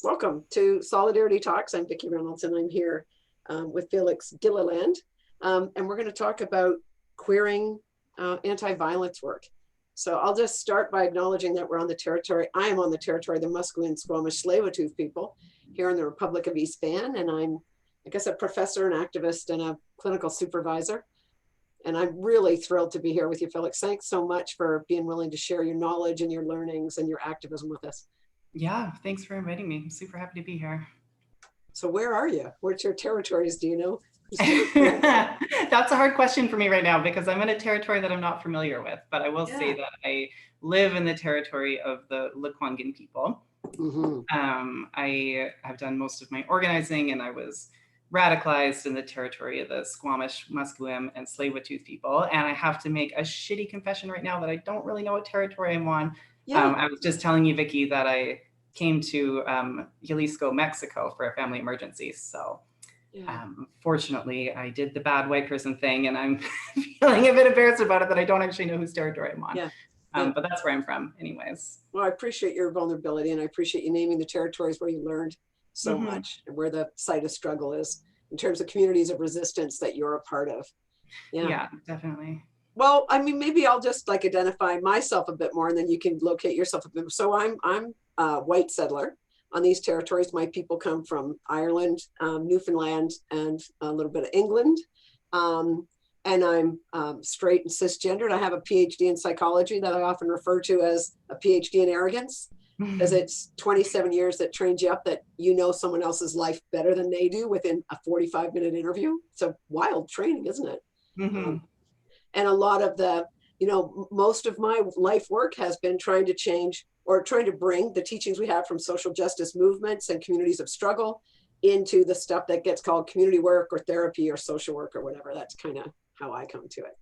Welcome to Solidarity Talks. I'm Vikki Reynolds and I'm here with Felix Gilliland. And we're going to talk about queering anti-violence work. So I'll just start by acknowledging that we're on the territory. I am on the territory of the Musqueam, Squamish, Tsleil-Waututh people here in the Republic of East Van. And I'm, I guess, a professor, an activist, and a clinical supervisor. And I'm really thrilled to be here with you, Felix. Thanks so much for being willing to share your knowledge and your learnings and your activism with us. Yeah, thanks for inviting me. I'm super happy to be here. So where are you? What's your territories? Do you know? That's a hard question for me right now because I'm in a territory that I'm not familiar with, but I will say that I live in the territory of the Lekwungen people. I have done most of my organizing and I was radicalized in the territory of the Squamish, Musqueam, and Tsleil-Waututh people. And I have to make a shitty confession right now that I don't really know what territory I'm on. I was just telling you, Vikki, that I came to Jalisco, Mexico for a family emergency. So fortunately, I did the bad white person thing and I'm feeling a bit embarrassed about it that I don't actually know whose territory I'm on. But that's where I'm from anyways. Well, I appreciate your vulnerability and I appreciate you naming the territories where you learned so much and where the site of struggle is in terms of communities of resistance that you're a part of. Yeah, definitely. Well, I mean, maybe I'll just like identify myself a bit more and then you can locate yourself a bit. So I'm a white settler on these territories. My people come from Ireland, Newfoundland, and a little bit of England. And I'm straight and cisgendered. I have a PhD in psychology that I often refer to as a PhD in arrogance, because it's 27 years that trains you up that you know someone else's life better than they do within a 45-minute interview. It's a wild training, isn't it? And a lot of the, most of my life work has been trying to change or trying to bring the teachings we have from social justice movements and communities of struggle into the stuff that gets called community work or therapy or social work or whatever. That's kind of how I come to it.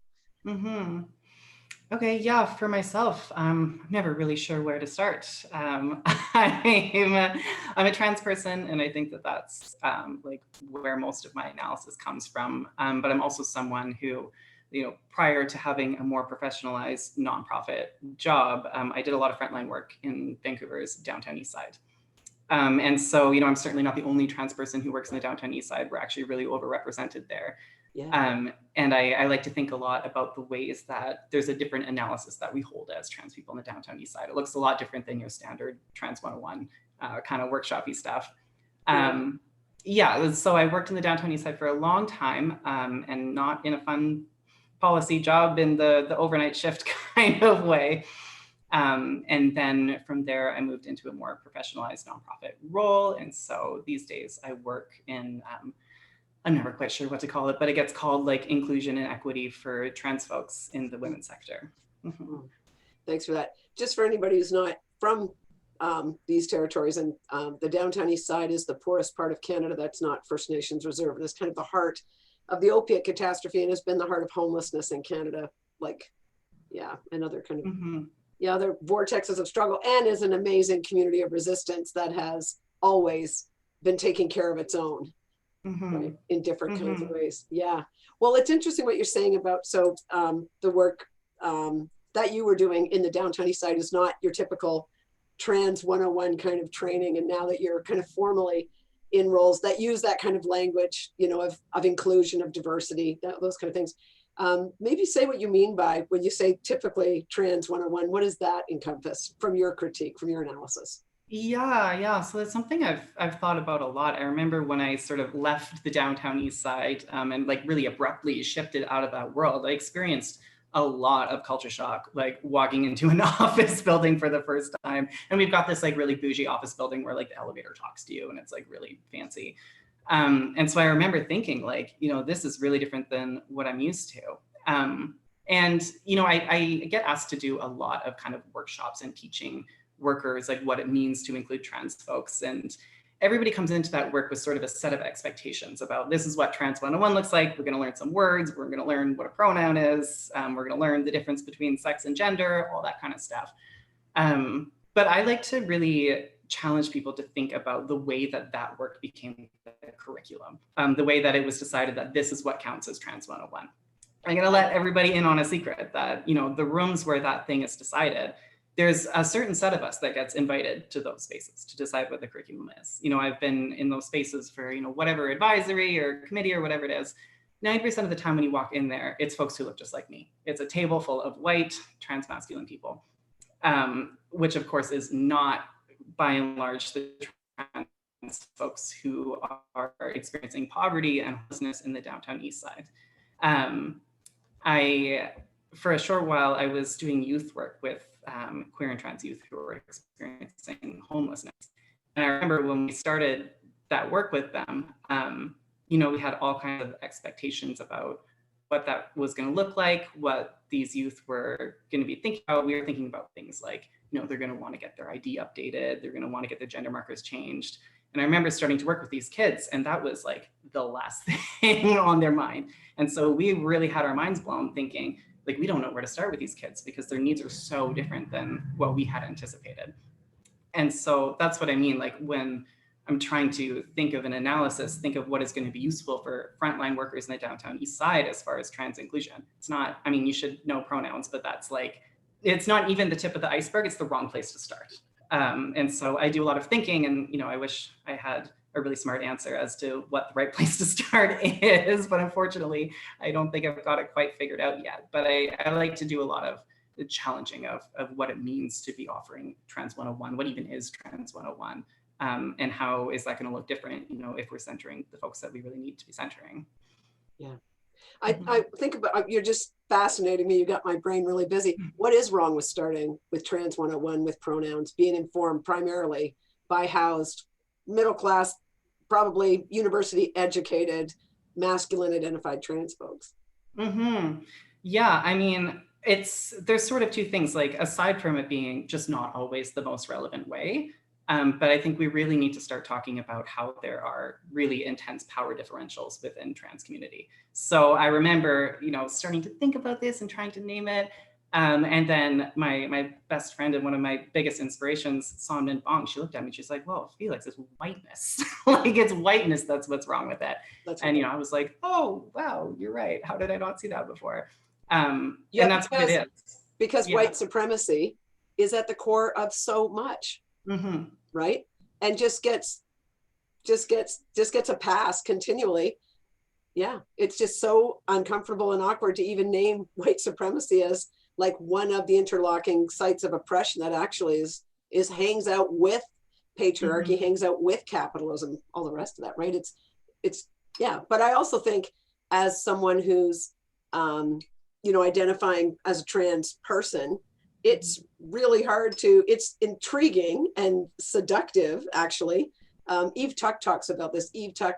Okay, yeah, for myself, I'm never really sure where to start. I'm a trans person, and I think that that's like where most of my analysis comes from. But I'm also someone who, prior to having a more professionalized nonprofit job, I did a lot of frontline work in Vancouver's downtown east side. And so, I'm certainly not the only trans person who works in the downtown east side. We're actually really overrepresented there. And I like to think a lot about the ways that there's a different analysis that we hold as trans people in the downtown east side. It looks a lot different than your standard Trans 101 kind of workshop-y stuff. So I worked in the downtown east side for a long time and not in a fun policy job in the overnight shift kind of way. And then from there, I moved into a more professionalized nonprofit role. And so these days I work in, I'm never quite sure what to call it, but it gets called like inclusion and equity for trans folks in the women's sector. Thanks for that. Just for anybody who's not from these territories, and the downtown east side is the poorest part of Canada that's not First Nations reserve. And it's kind of the heart of the opiate catastrophe and has been the heart of homelessness in Canada, and other kind of, other vortexes of struggle, and is an amazing community of resistance that has always been taking care of its own. Right, in different kinds of ways. Well, it's interesting what you're saying about, so the work that you were doing in the downtown east side is not your typical Trans 101 kind of training, and now that you're kind of formally in roles that use that kind of language, of inclusion, of diversity, those kind of things. Maybe say what you mean by when you say typically Trans 101, what does that encompass from your critique, from your analysis? Yeah. So that's something I've thought about a lot. I remember when I sort of left the downtown east side and like really abruptly shifted out of that world, I experienced a lot of culture shock, like walking into an office building for the first time. And we've got this like really bougie office building where like the elevator talks to you and it's like really fancy. And so I remember thinking like, this is really different than what I'm used to. I get asked to do a lot of kind of workshops and teaching workers, like what it means to include trans folks. And everybody comes into that work with sort of a set of expectations about this is what Trans 101 looks like. We're going to learn some words. We're going to learn what a pronoun is. We're going to learn the difference between sex and gender, all that kind of stuff. But I like to really challenge people to think about the way that work became the curriculum, the way that it was decided that this is what counts as Trans 101. I'm going to let everybody in on a secret that, the rooms where that thing is decided, there's a certain set of us that gets invited to those spaces to decide what the curriculum is. You know, I've been in those spaces for, you know, whatever advisory or committee or whatever it is. 90% of the time when you walk in there, it's folks who look just like me. It's a table full of white, transmasculine people, which of course is not by and large the trans folks who are experiencing poverty and homelessness in the downtown east side. For a short while, I was doing youth work with queer and trans youth who were experiencing homelessness. And I remember when we started that work with them, you know, we had all kinds of expectations about what that was going to look like, what these youth were going to be thinking about. We were thinking about things like, you know, they're going to want to get their ID updated, they're going to want to get their gender markers changed. And I remember starting to work with these kids, and that was like the last thing on their mind. And so we really had our minds blown thinking, like, we don't know where to start with these kids because their needs are so different than what we had anticipated. And so that's what I mean, like when I'm trying to think of an analysis, think of what is going to be useful for frontline workers in the downtown east side as far as trans inclusion. It's not, I mean, you should know pronouns, but that's like, it's not even the tip of the iceberg, it's the wrong place to start. And so I do a lot of thinking, and, you know, I wish I had a really smart answer as to what the right place to start is, but unfortunately, I don't think I've got it quite figured out yet. But I like to do a lot of the challenging of what it means to be offering Trans 101, what even is Trans 101, and how is that going to look different, you know, if we're centering the folks that we really need to be centering. Yeah. I think about, you're just fascinating me. You got my brain really busy. What is wrong with starting with Trans 101 with pronouns, being informed primarily by housed, middle class, probably university educated, masculine identified trans folks? Yeah, I mean, there's sort of two things, like aside from it being just not always the most relevant way, but I think we really need to start talking about how there are really intense power differentials within trans community. So I remember, you know, starting to think about this and trying to name it. And then my best friend and one of my biggest inspirations, Sameness, she looked at me, she's like, "Whoa, Felix, it's whiteness." Like, it's whiteness, that's what's wrong with it. And, you know, I was like, "Oh, wow, you're right. How did I not see that before?" And that's what it is. Because white supremacy is at the core of so much. Right? And just gets a pass continually. Yeah, it's just so uncomfortable and awkward to even name white supremacy as like one of the interlocking sites of oppression that actually is hangs out with patriarchy, hangs out with capitalism, all the rest of that, right? It's yeah. But I also think, as someone who's you know, identifying as a trans person, it's really hard to, it's intriguing and seductive, actually. Eve Tuck talks about this. Eve Tuck,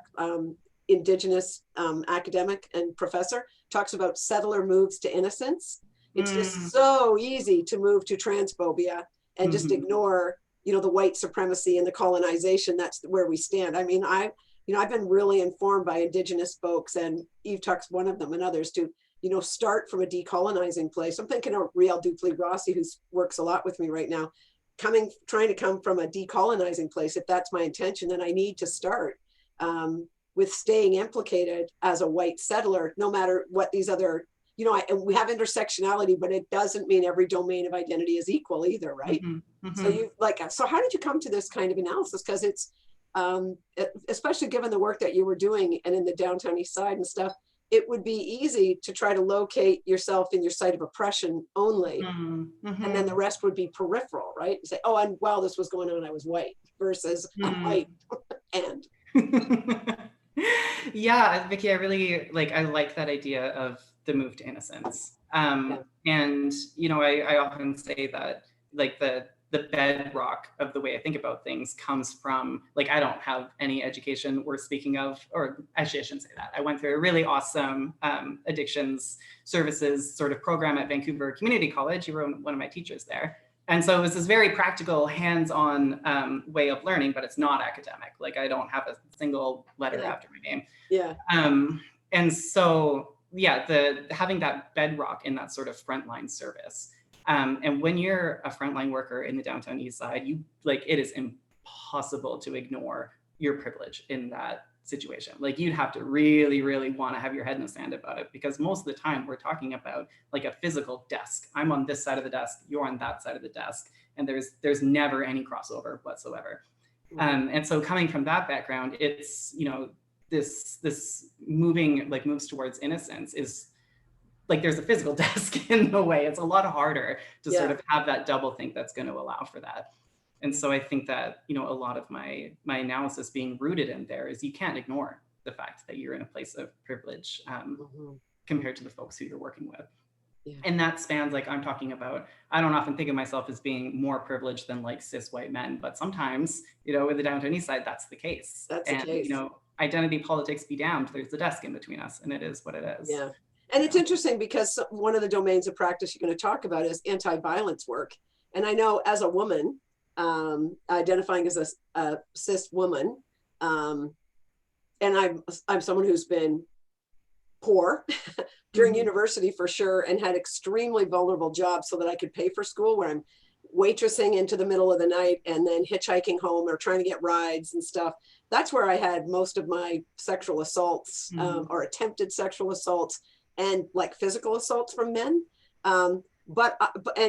Indigenous academic and professor, talks about settler moves to innocence. It's just so easy to move to transphobia and just ignore, you know, the white supremacy and the colonization. That's where we stand. I mean, I've been really informed by Indigenous folks, and Eve Tuck's one of them, and others, to, you know, start from a decolonizing place. I'm thinking of Riel Dupley Rossi, who works a lot with me right now, trying to come from a decolonizing place. If that's my intention, then I need to start with staying implicated as a white settler, no matter what these other, you know, and we have intersectionality, but it doesn't mean every domain of identity is equal either, right? So how did you come to this kind of analysis? Because it's, especially given the work that you were doing and in the downtown east side and stuff, it would be easy to try to locate yourself in your site of oppression only. And then the rest would be peripheral, right? You say, oh, and while this was going on, I was white, versus I'm white and. Yeah, Vikki, I really like that idea of the move to innocence. And, you know, I often say that, like, the bedrock of the way I think about things comes from, like, I don't have any education worth speaking of, or actually I shouldn't say that. I went through a really awesome addictions services sort of program at Vancouver Community College. You were one of my teachers there. And so it was this very practical, hands-on way of learning, but it's not academic. Like, I don't have a single letter after my name. Yeah. And so, yeah, having that bedrock in that sort of frontline service. And when you're a frontline worker in the downtown east side, it is impossible to ignore your privilege in that situation. Like you'd have to really, really want to have your head in the sand about it, because most of the time we're talking about like a physical desk. I'm on this side of the desk, you're on that side of the desk, and there's never any crossover whatsoever. And so coming from that background, it's, you know, this moving like moves towards innocence is like there's a physical desk in the way. It's a lot harder to sort of have that double think that's going to allow for that. And so I think that, you know, a lot of my analysis being rooted in there is you can't ignore the fact that you're in a place of privilege compared to the folks who you're working with. Yeah. And that spans, like I'm talking about, I don't often think of myself as being more privileged than like cis white men, but sometimes, you know, in the downtown east side, that's the case. That's the case. You know, identity politics be damned, there's a desk in between us, and it is what it is. Yeah. And it's interesting because one of the domains of practice you're going to talk about is anti-violence work. And I know as a woman, identifying as a cis woman, and I'm someone who's been poor during university for sure, and had extremely vulnerable jobs so that I could pay for school, where I'm waitressing into the middle of the night and then hitchhiking home or trying to get rides and stuff. That's where I had most of my sexual assaults or attempted sexual assaults and like physical assaults from men. But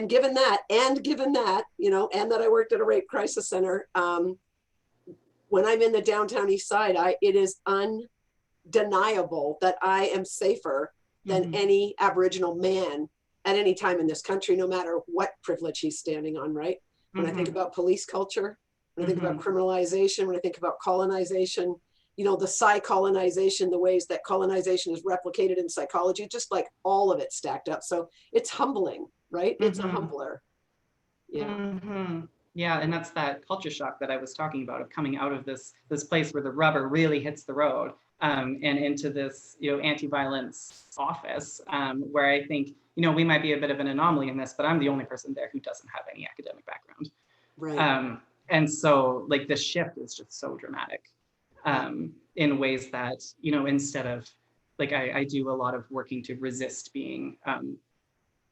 given that, you know, and that I worked at a rape crisis center, when I'm in the downtown east side, it is undeniable that I am safer than any Aboriginal man at any time in this country, no matter what privilege he's standing on, right? When I think about police culture, when I think about criminalization, when I think about colonization, you know, the psy-colonization, the ways that colonization is replicated in psychology, just like all of it stacked up. So it's humbling, right? It's a humbler. Yeah. Yeah, and that's that culture shock that I was talking about, of coming out of this place where the rubber really hits the road, and into this, you know, anti-violence office, where I think, you know, we might be a bit of an anomaly in this, but I'm the only person there who doesn't have any academic background. Right. And so like the shift is just so dramatic, in ways that, you know, instead of like, I do a lot of working to resist being, I'm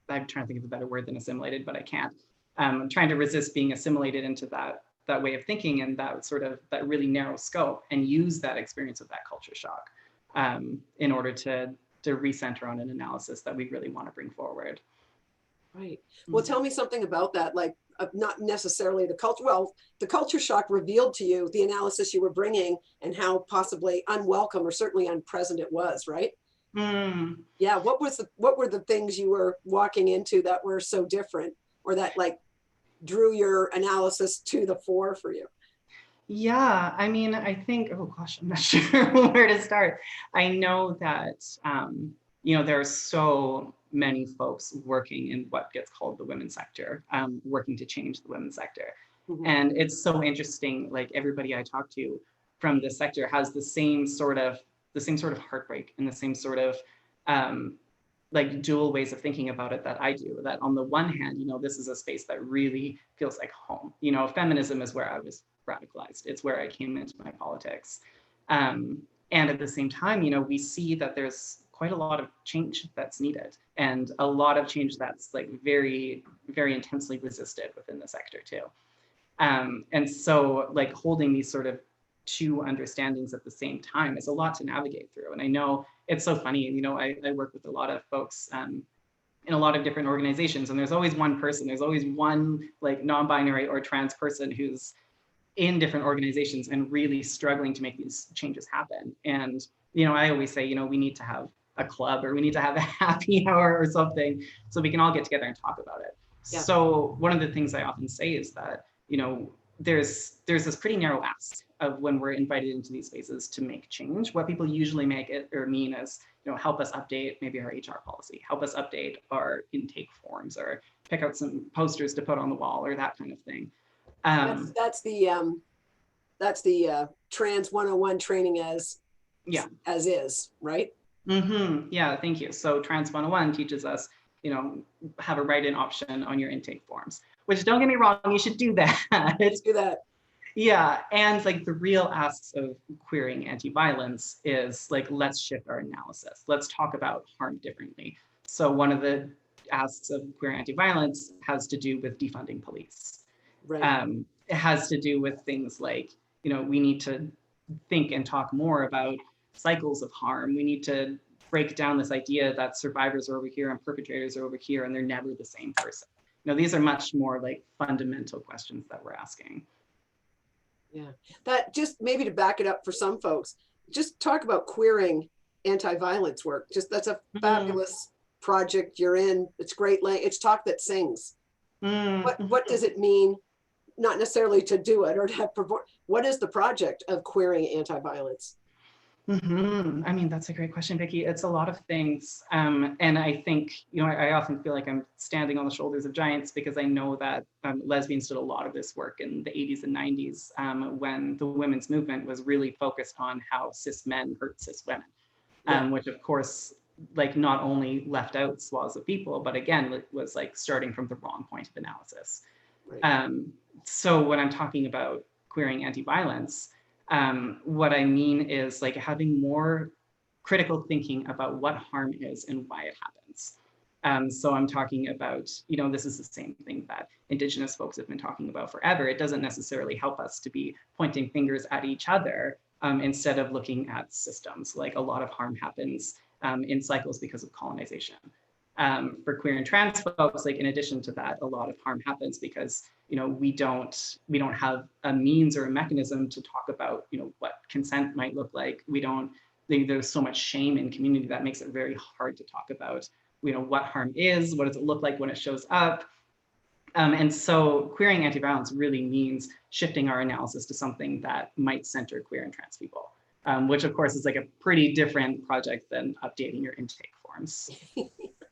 trying to think of a better word than assimilated, but I can't. I'm trying to resist being assimilated into that way of thinking and that sort of that really narrow scope, and use that experience of that culture shock in order to recenter on an analysis that we really want to bring forward. Right. Well, tell me something about that, like not necessarily the culture. Well, the culture shock revealed to you the analysis you were bringing and how possibly unwelcome or certainly unpresent it was, right? Yeah. What were the things you were walking into that were so different, or that like drew your analysis to the fore for you? Yeah, I mean, I think, oh gosh, I'm not sure where to start. I know that, you know, there are so many folks working in what gets called the women's sector, working to change the women's sector. And it's so interesting, like everybody I talk to from this sector has the same sort of heartbreak and the same sort of like dual ways of thinking about it that I do. That on the one hand, you know, this is a space that really feels like home. You know, feminism is where I was radicalized. It's where I came into my politics. And at the same time, you know, we see that there's quite a lot of change that's needed, and a lot of change that's like very, very intensely resisted within the sector too. And so like holding these sort of two understandings at the same time is a lot to navigate through. And I know it's so funny, you know, I work with a lot of folks in a lot of different organizations, and there's always one like non-binary or trans person who's in different organizations and really struggling to make these changes happen. And, you know, I always say, you know, we need to have a club, or we need to have a happy hour or something so we can all get together and talk about it. Yeah. So one of the things I often say is that, you know, there's this pretty narrow ask of when we're invited into these spaces to make change. What people usually make it or mean is, you know, help us update maybe our HR policy, help us update our intake forms, or pick out some posters to put on the wall, or that kind of thing. That's the Trans 101 training as is, right? Yeah, thank you. So Trans 101 teaches us, you know, have a write-in option on your intake forms, which, don't get me wrong, you should do that. Let's do that. Yeah, and like the real asks of queering anti-violence is like, let's shift our analysis. Let's talk about harm differently. So one of the asks of queer anti-violence has to do with defunding police. Right. It has to do with things like, you know, we need to think and talk more about cycles of harm. We need to break down this idea that survivors are over here and perpetrators are over here and they're never the same person. These are much more like fundamental questions that we're asking. Yeah, that just maybe to back it up for some folks, just talk about queering anti-violence work. Just that's a fabulous project you're in. It's great. It's talk that sings. What does it mean? Not necessarily to do it or to have, what is the project of queering anti-violence? I mean, that's a great question, Vikki. It's a lot of things. And I think, I often feel like I'm standing on the shoulders of giants because I know that lesbians did a lot of this work in the 80s and 90s when the women's movement was really focused on how cis men hurt cis women, which of course, like not only left out swaths of people, but again, it was like starting from the wrong point of analysis. Right. So when I'm talking about queering anti-violence, what I mean is like having more critical thinking about what harm is and why it happens. So I'm talking about, this is the same thing that Indigenous folks have been talking about forever. It doesn't necessarily help us to be pointing fingers at each other instead of looking at systems. Like a lot of harm happens in cycles because of colonization. For queer and trans folks, like in addition to that, a lot of harm happens because we don't have a means or a mechanism to talk about what consent might look like. There's so much shame in community that makes it very hard to talk about what harm is, what does it look like when it shows up. And so queering anti-violence really means shifting our analysis to something that might center queer and trans people, which of course is like a pretty different project than updating your intake forms.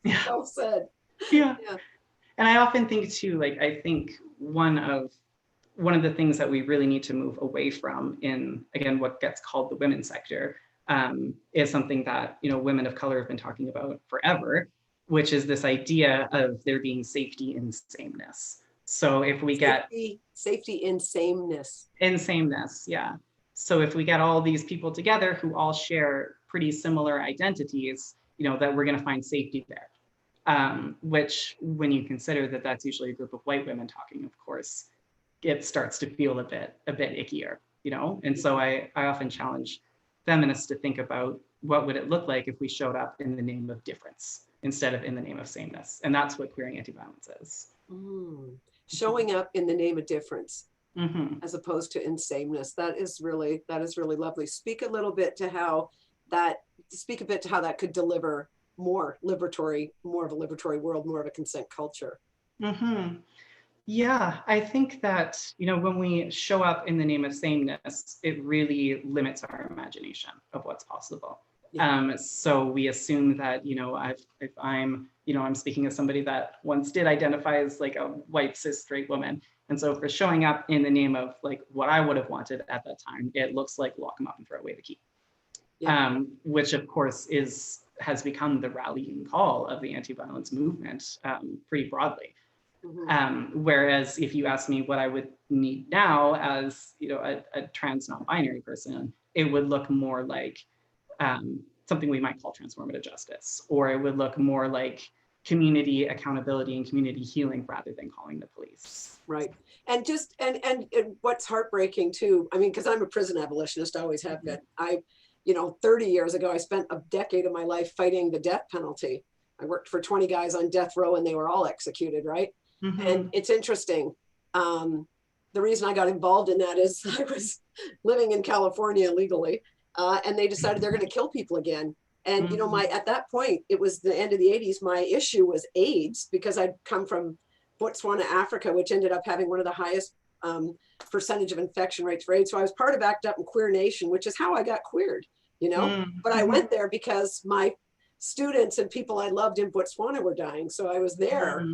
Well said. Yeah. And I often think too, like I think one of the things that we really need to move away from in, again, what gets called the women's sector is something that women of color have been talking about forever, which is this idea of there being safety in sameness. So if we get safety in sameness. In sameness, yeah. So if we get all these people together who all share pretty similar identities, that we're going to find safety there. Which, when you consider that that's usually a group of white women talking, of course, it starts to feel a bit ickier, And so I often challenge feminists to think about what would it look like if we showed up in the name of difference instead of in the name of sameness, and that's what queering anti-violence is. Showing up in the name of difference. As opposed to in sameness. That is really lovely. Speak a bit to how that could deliver more of a liberatory world, more of a consent culture. Yeah, I think that, when we show up in the name of sameness, it really limits our imagination of what's possible. Yeah. So we assume that, if I'm speaking as somebody that once did identify as like a white cis straight woman. And so for showing up in the name of like what I would have wanted at that time, it looks like lock them up and throw away the key. Yeah. Which of course has become the rallying call of the anti-violence movement pretty broadly. Whereas if you ask me what I would need now as a trans non-binary person, it would look more like something we might call transformative justice, or it would look more like community accountability and community healing rather than calling the police. Right. And just and what's heartbreaking too, I mean, because I'm a prison abolitionist, I always have been. 30 years ago, I spent a decade of my life fighting the death penalty. I worked for 20 guys on death row and they were all executed, right? And it's interesting. The reason I got involved in that is I was living in California legally, and they decided they're going to kill people again. And, at that point, it was the end of the 80s. My issue was AIDS because I'd come from Botswana, Africa, which ended up having one of the highest percentage of infection rates for AIDS. So I was part of ACT UP and Queer Nation, which is how I got queered, but I went there because my students and people I loved in Botswana were dying. So I was there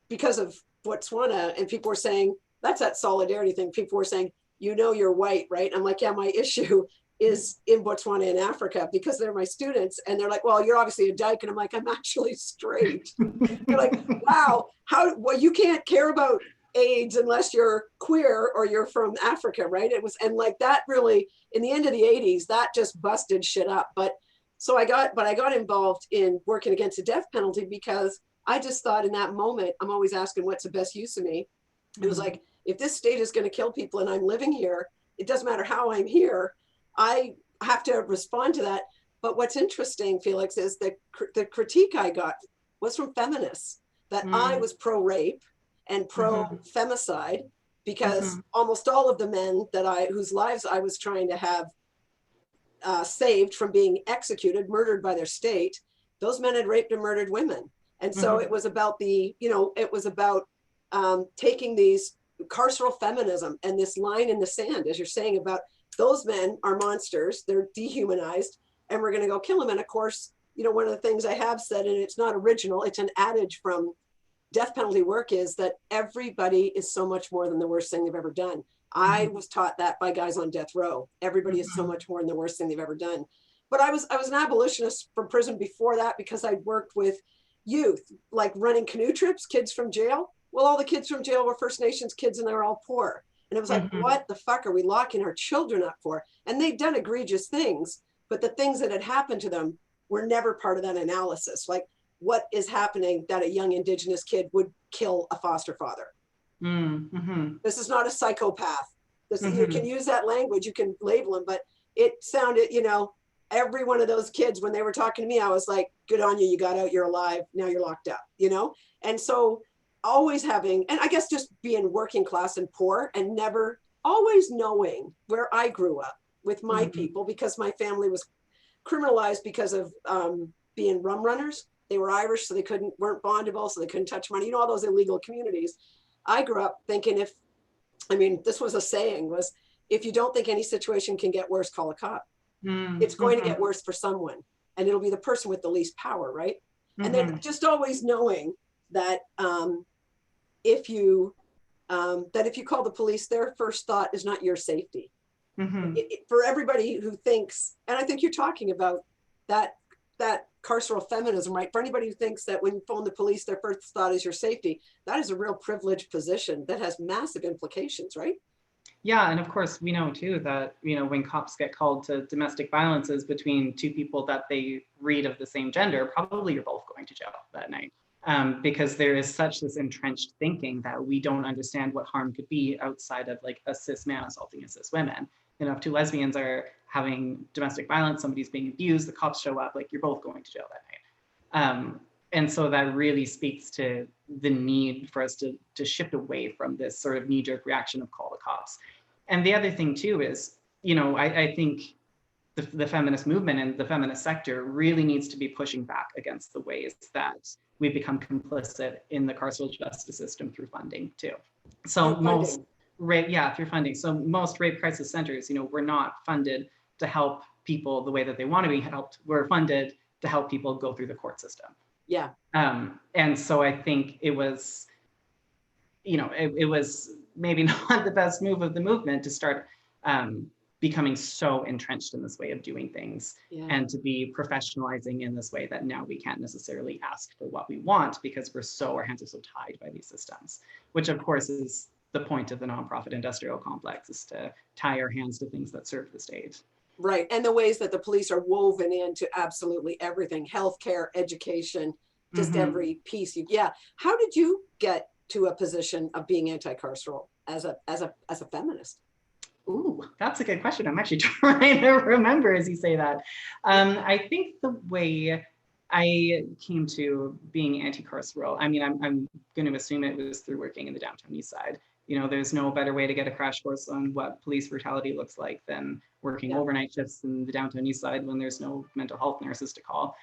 because of Botswana, and people were saying, that's that solidarity thing. People were saying, you're white, right? I'm like, yeah, my issue is in Botswana in Africa because they're my students. And they're like, well, you're obviously a dyke. And I'm like, I'm actually straight. They're like, wow, you can't care about AIDS unless you're queer or you're from Africa, right? And like that really, in the end of the 80s, that just busted shit up. But I got involved in working against the death penalty because I just thought in that moment, I'm always asking what's the best use of me. It was like, if this state is going to kill people and I'm living here, it doesn't matter how I'm here. I have to respond to that. But what's interesting, Felix, is that the critique I got was from feminists, that I was pro-rape and pro-femicide, because almost all of the men whose lives I was trying to have saved from being executed, murdered by their state, those men had raped and murdered women. And so it was about taking these carceral feminism and this line in the sand, as you're saying, about those men are monsters, they're dehumanized, and we're going to go kill them. And of course, one of the things I have said, and it's not original, it's an adage from death penalty work, is that everybody is so much more than the worst thing they've ever done. I was taught that by guys on death row. Everybody is so much more than the worst thing they've ever done. But I was an abolitionist from prison before that, because I'd worked with youth, like running canoe trips, kids from jail. Well, all the kids from jail were First Nations kids, and they were all poor. And it was like, what the fuck are we locking our children up for? And they'd done egregious things, but the things that had happened to them were never part of that analysis. Like, what is happening that a young Indigenous kid would kill a foster father? This is not a psychopath. You can use that language, you can label them, but it sounded, every one of those kids, when they were talking to me, I was like, good on you, you got out, you're alive, now you're locked up, And so always having, and I guess just being working class and poor, and never always knowing where I grew up with my people, because my family was criminalized because of being rum runners. They were Irish, so they weren't bondable, so they couldn't touch money, all those illegal communities. I grew up thinking this was a saying, was, if you don't think any situation can get worse, call a cop. It's going to get worse for someone, and it'll be the person with the least power, right? And then just always knowing that if you call the police, their first thought is not your safety. For everybody who thinks, and I think you're talking about that carceral feminism, right? For anybody who thinks that when you phone the police, their first thought is your safety, that is a real privileged position that has massive implications, right? Yeah, and of course, we know too that, when cops get called to domestic violences between two people that they read of the same gender, probably you're both going to jail that night. Because there is such this entrenched thinking that we don't understand what harm could be outside of like a cis man assaulting a cis woman. If two lesbians are having domestic violence, somebody's being abused, the cops show up, like, you're both going to jail that night. And so that really speaks to the need for us to shift away from this sort of knee-jerk reaction of call the cops. And the other thing too is, I think the feminist movement and the feminist sector really needs to be pushing back against the ways that we've become complicit in the carceral justice system through funding too. So through funding. So most rape crisis centers, we're not funded to help people the way that they want to be helped. We're funded to help people go through the court system. Yeah. And so I think it was, it was maybe not the best move of the movement to start becoming so entrenched in this way of doing things, and to be professionalizing in this way that now we can't necessarily ask for what we want because our hands are so tied by these systems, which of course is the point of the nonprofit industrial complex, is to tie our hands to things that serve the state. Right, and the ways that the police are woven into absolutely everything, healthcare, education, just every piece. How did you get to a position of being anti-carceral as a feminist? Ooh, that's a good question. I'm actually trying to remember as you say that. I think the way I came to being anti-carceral, I'm going to assume it was through working in the downtown east side. There's no better way to get a crash course on what police brutality looks like than working overnight shifts in the downtown east side when there's no mental health nurses to call.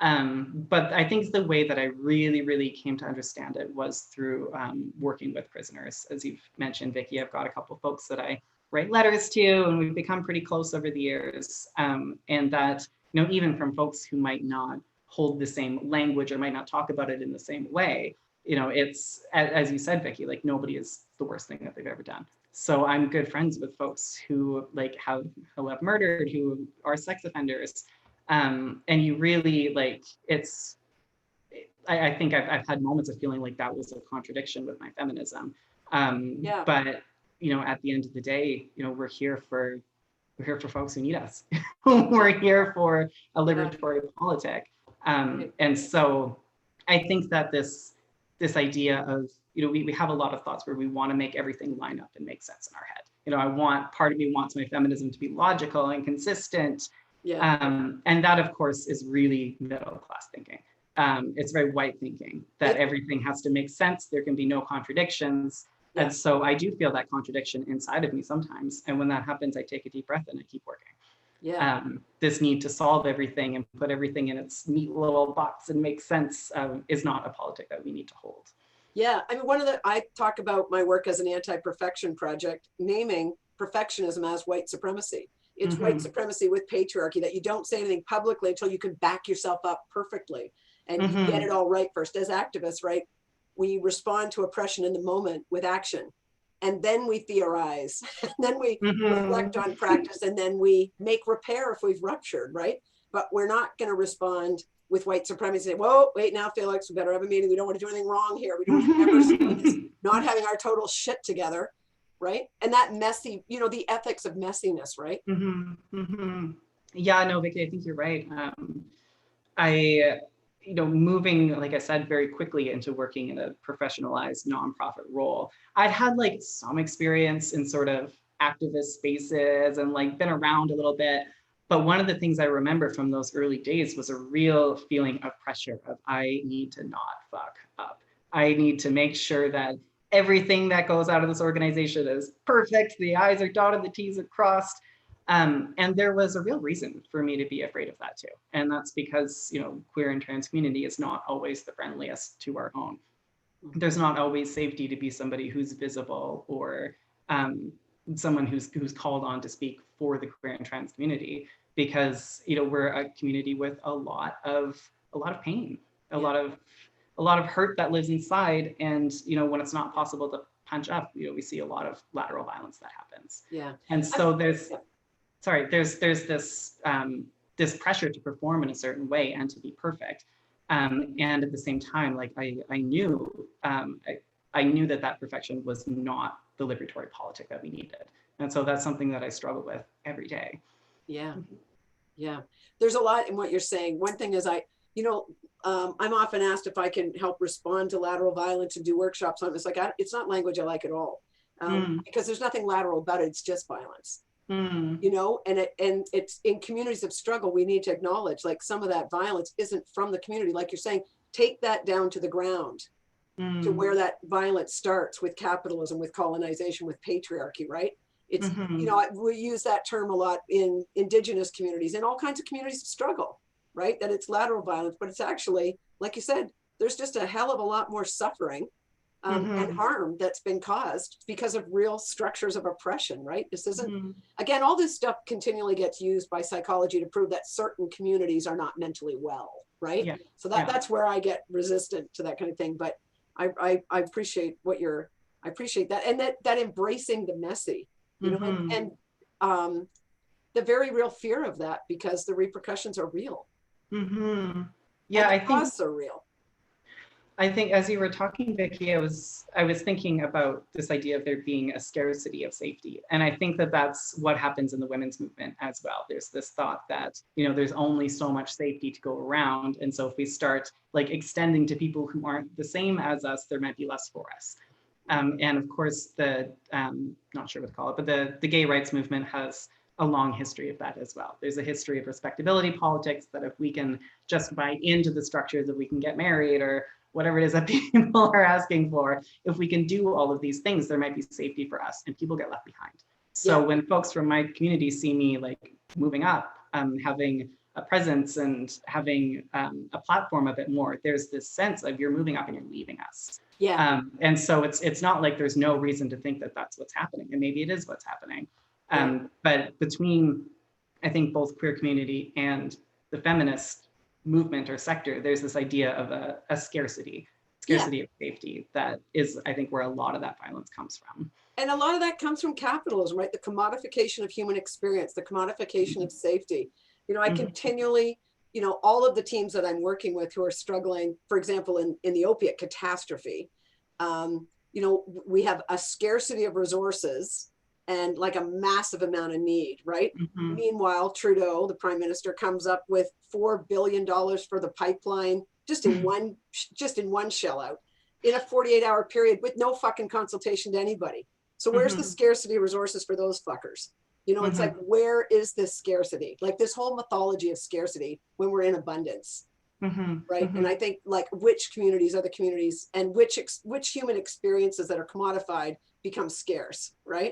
But I think the way that I really, really came to understand it was through working with prisoners. As you've mentioned, Vikki, I've got a couple of folks that I write letters to, and we've become pretty close over the years. And that, even from folks who might not hold the same language or might not talk about it in the same way, it's, as you said, Vikki, like, nobody is the worst thing that they've ever done. So I'm good friends with folks who who have murdered, who are sex offenders. And you really I think I've had moments of feeling like that was a contradiction with my feminism. But, at the end of the day, we're here for folks who need us. We're here for a liberatory politic. And so I think that this idea of, we have a lot of thoughts where we want to make everything line up and make sense in our head. Part of me wants my feminism to be logical and consistent. Yeah. And that, of course, is really middle class thinking. It's very white thinking that everything has to make sense. There can be no contradictions. Yeah. And so I do feel that contradiction inside of me sometimes. And when that happens, I take a deep breath and I keep working. Yeah. This need to solve everything and put everything in its neat little box and make sense is not a politic that we need to hold. Yeah, I mean, I talk about my work as an anti-perfection project, naming perfectionism as white supremacy. It's white supremacy with patriarchy, that you don't say anything publicly until you can back yourself up perfectly and you get it all right first. As activists, right, we respond to oppression in the moment with action. And then we theorize, and then we reflect on practice, and then we make repair if we've ruptured, right? But we're not going to respond with white supremacy. Say, whoa, wait now, Felix, we better have a meeting. We don't want to do anything wrong here. We don't want to ever see not having our total shit together, right? And that messy, the ethics of messiness, right? Yeah, no, Vikki, I think you're right. Moving, like I said, very quickly into working in a professionalized nonprofit role, I'd had like some experience in sort of activist spaces and like been around a little bit. But one of the things I remember from those early days was a real feeling of pressure of I need to not fuck up. I need to make sure that everything that goes out of this organization is perfect. The I's are dotted, the T's are crossed. And there was a real reason for me to be afraid of that too. And that's because, queer and trans community is not always the friendliest to our own. There's not always safety to be somebody who's visible or someone who's called on to speak for the queer and trans community, because we're a community with a lot of pain, a lot of hurt that lives inside. And when it's not possible to punch up, we see a lot of lateral violence that happens. Yeah. And so there's this pressure to perform in a certain way and to be perfect. And at the same time, like I knew that perfection was not the liberatory politic that we needed. And so that's something that I struggle with every day. Yeah. Yeah. There's a lot in what you're saying. One thing is I'm often asked if I can help respond to lateral violence and do workshops on it. It's like, it's not language I like at all, because there's nothing lateral about it. It's just violence. And it's in communities of struggle, we need to acknowledge like some of that violence isn't from the community. Like you're saying, take that down to the ground, to where that violence starts with capitalism, with colonization, with patriarchy, right? It's, we use that term a lot in Indigenous communities and all kinds of communities of struggle, right? That it's lateral violence, but it's actually, like you said, there's just a hell of a lot more suffering and harm that's been caused because of real structures of oppression, right? This isn't, again, all this stuff continually gets used by psychology to prove that certain communities are not mentally well, right? Yeah. So that's where I get resistant to that kind of thing. But I appreciate I appreciate that. And that embracing the messy, and the very real fear of that, because the repercussions are real. Yeah, and the costs are real. I think as you were talking, Vikki, I was thinking about this idea of there being a scarcity of safety. And I think that that's what happens in the women's movement as well. There's this thought that, there's only so much safety to go around. And so if we start like extending to people who aren't the same as us, there might be less for us. And of course, not sure what to call it, but the gay rights movement has a long history of that as well. There's a history of respectability politics, that if we can just buy into the structures, if we can get married or whatever it is that people are asking for, if we can do all of these things, there might be safety for us and people get left behind. So when folks from my community see me like moving up, having a presence and having a platform a bit more, there's this sense of you're moving up and you're leaving us. Yeah. And so it's not like there's no reason to think that that's what's happening, and maybe it is what's happening. But between, I think, both queer community and the feminist movement or sector, there's this idea of a scarcity of safety that is, I think, where a lot of that violence comes from. And a lot of that comes from capitalism, right? The commodification of human experience, the commodification of safety. I continually, all of the teams that I'm working with who are struggling, for example, in the opiate catastrophe, we have a scarcity of resources and like a massive amount of need, right? Meanwhile, Trudeau, the prime minister, comes up with $4 billion for the pipeline just in one shell out in a 48-hour period with no fucking consultation to anybody. So where's the scarcity of resources for those fuckers? You know, it's like, where is this scarcity? Like this whole mythology of scarcity when we're in abundance, right? And I think like which communities are the communities and which human experiences that are commodified become scarce, right?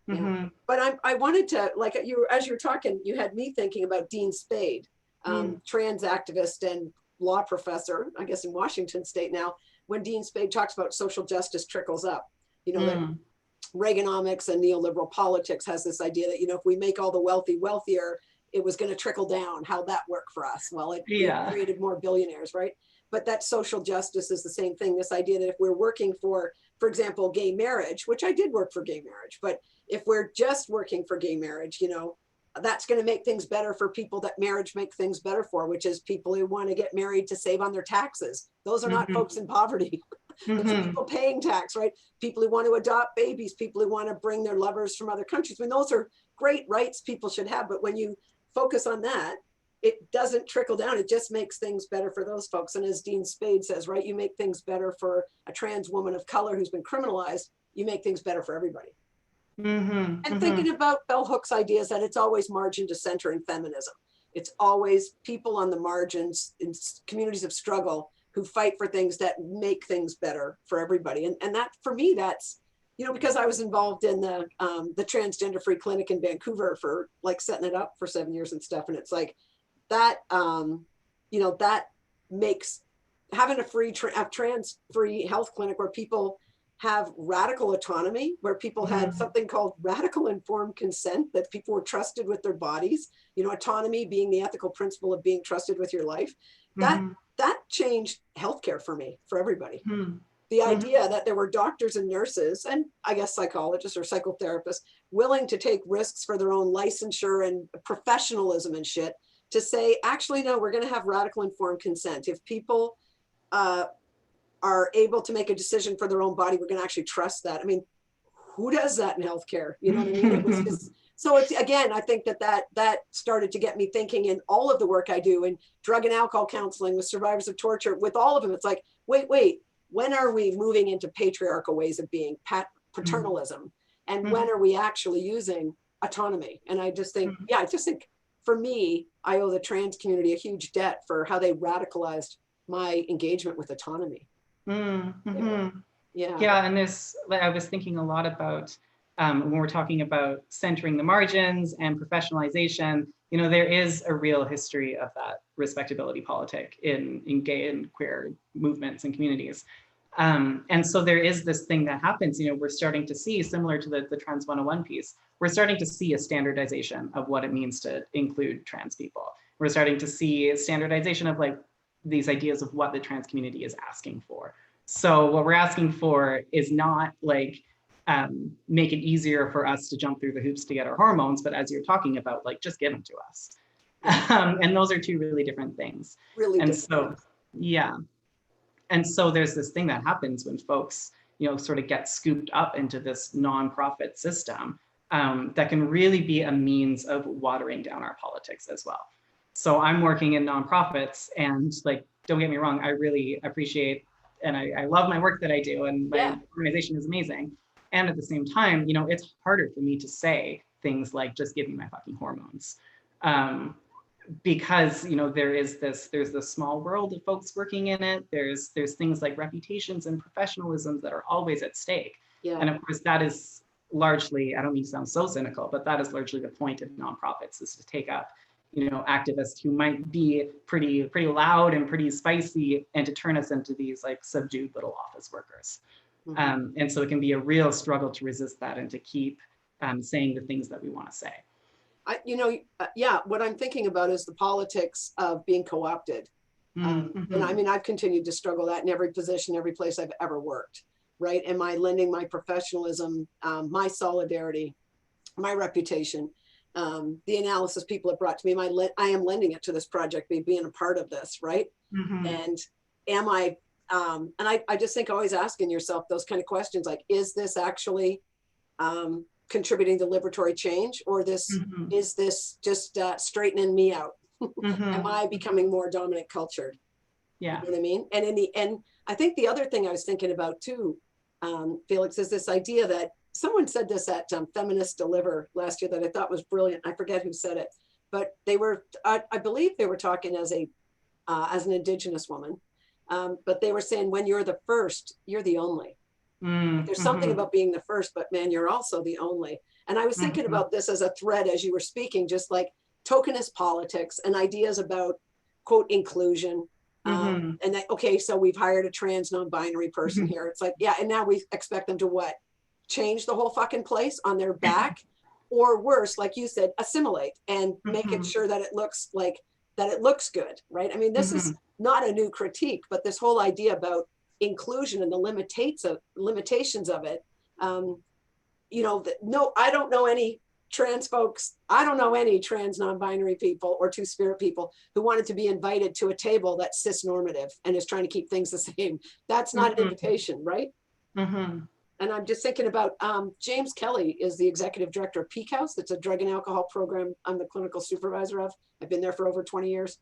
Yeah. But I wanted to, like as you were talking, you had me thinking about Dean Spade, trans activist and law professor, I guess in Washington state now, when Dean Spade talks about social justice trickles up, you know, that Reaganomics and neoliberal politics has this idea that, you know, if we make all the wealthy wealthier, it was going to trickle down. How'd that work for us? Well, it created more billionaires, right? But that social justice is the same thing. This idea that if we're working for example, gay marriage, which I did work for gay marriage, but if we're just working for gay marriage, you know, that's going to make things better for people that marriage make things better for, which is people who want to get married to save on their taxes. Those are not folks in poverty. Those are people paying tax, right? People who want to adopt babies, people who want to bring their lovers from other countries. I mean, those are great rights people should have. But when you focus on that, it doesn't trickle down. It just makes things better for those folks. And as Dean Spade says, right, you make things better for a trans woman of color who's been criminalized, you make things better for everybody. And thinking about Bell Hook's ideas that it's always margin to center in feminism. It's always people on the margins in communities of struggle who fight for things that make things better for everybody. And that, for me, that's, you know, because I was involved in the transgender free clinic in Vancouver for like setting it up for 7 years and stuff. And it's like that, you know, that makes having a trans free health clinic where people have radical autonomy, where people had something called radical informed consent, that people were trusted with their bodies, you know, autonomy being the ethical principle of being trusted with your life. That changed healthcare for me, for everybody. The idea that there were doctors and nurses, and I guess psychologists or psychotherapists, willing to take risks for their own licensure and professionalism and shit, to say, actually, no, we're going to have radical informed consent. If people are able to make a decision for their own body, we're going to actually trust that. I mean, who does that in healthcare? You know what I mean? It was just, so it's, again, I think that started to get me thinking in all of the work I do in drug and alcohol counseling with survivors of torture, with all of them. It's like, wait, when are we moving into patriarchal ways of being, paternalism? And when are we actually using autonomy? And I just think, I just think for me, I owe the trans community a huge debt for how they radicalized my engagement with autonomy. Yeah, and this, I was thinking a lot about when we're talking about centering the margins and professionalization, you know, there is a real history of that respectability politic in gay and queer movements and communities. And so there is this thing that happens, you know, we're starting to see, similar to the Trans 101 piece, we're starting to see a standardization of what it means to include trans people. We're starting to see a standardization of like these ideas of what the trans community is asking for. So what we're asking for is not like, make it easier for us to jump through the hoops to get our hormones, but as you're talking about, like, just give them to us. And those are two really different things. Really and different. So, yeah. And so there's this thing that happens when folks, you know, sort of get scooped up into this nonprofit system that can really be a means of watering down our politics as well. So I'm working in nonprofits, and like, don't get me wrong, I really appreciate and I love my work that I do, and my organization is amazing. And at the same time, you know, it's harder for me to say things like, just give me my fucking hormones. Because, you know, there's this small world of folks working in it. There's things like reputations and professionalism that are always at stake. Yeah. And of course, that is largely, I don't mean to sound so cynical, but that is largely the point of nonprofits, is to take up, you know, activists who might be pretty loud and pretty spicy, and to turn us into these like subdued little office workers. And so it can be a real struggle to resist that and to keep saying the things that we want to say. What I'm thinking about is the politics of being co-opted. And I mean, I've continued to struggle that in every position, every place I've ever worked, right? Am I lending my professionalism, my solidarity, my reputation, the analysis people have brought to me, I am lending it to this project, being a part of this, right? And am I, and I just think always asking yourself those kind of questions, like, is this actually contributing to liberatory change, or is this just straightening me out? Am I becoming more dominant cultured? Yeah. You know what I mean? And in the end, I think the other thing I was thinking about too, Felix, is this idea that someone said this at Feminist Deliver last year that I thought was brilliant. I forget who said it, but they were, I believe they were talking as an Indigenous woman, but they were saying when you're the first, you're the only. There's something about being the first, but man, you're also the only. And I was thinking about this as a thread as you were speaking, just like tokenist politics and ideas about, quote, inclusion. And that, okay, so we've hired a trans non-binary person here. It's like, yeah, and now we expect them to what? Change the whole fucking place on their back, or worse, like you said, assimilate and make it sure that it looks like, that it looks good, right? I mean, this is not a new critique, but this whole idea about inclusion and the limitations of it. You know, no, I don't know any trans folks. I don't know any trans non-binary people or two-spirit people who wanted to be invited to a table that's cis-normative and is trying to keep things the same. That's not an invitation, right? And I'm just thinking about James Kelly is the executive director of Peak House. That's a drug and alcohol program I'm the clinical supervisor of. I've been there for over 20 years.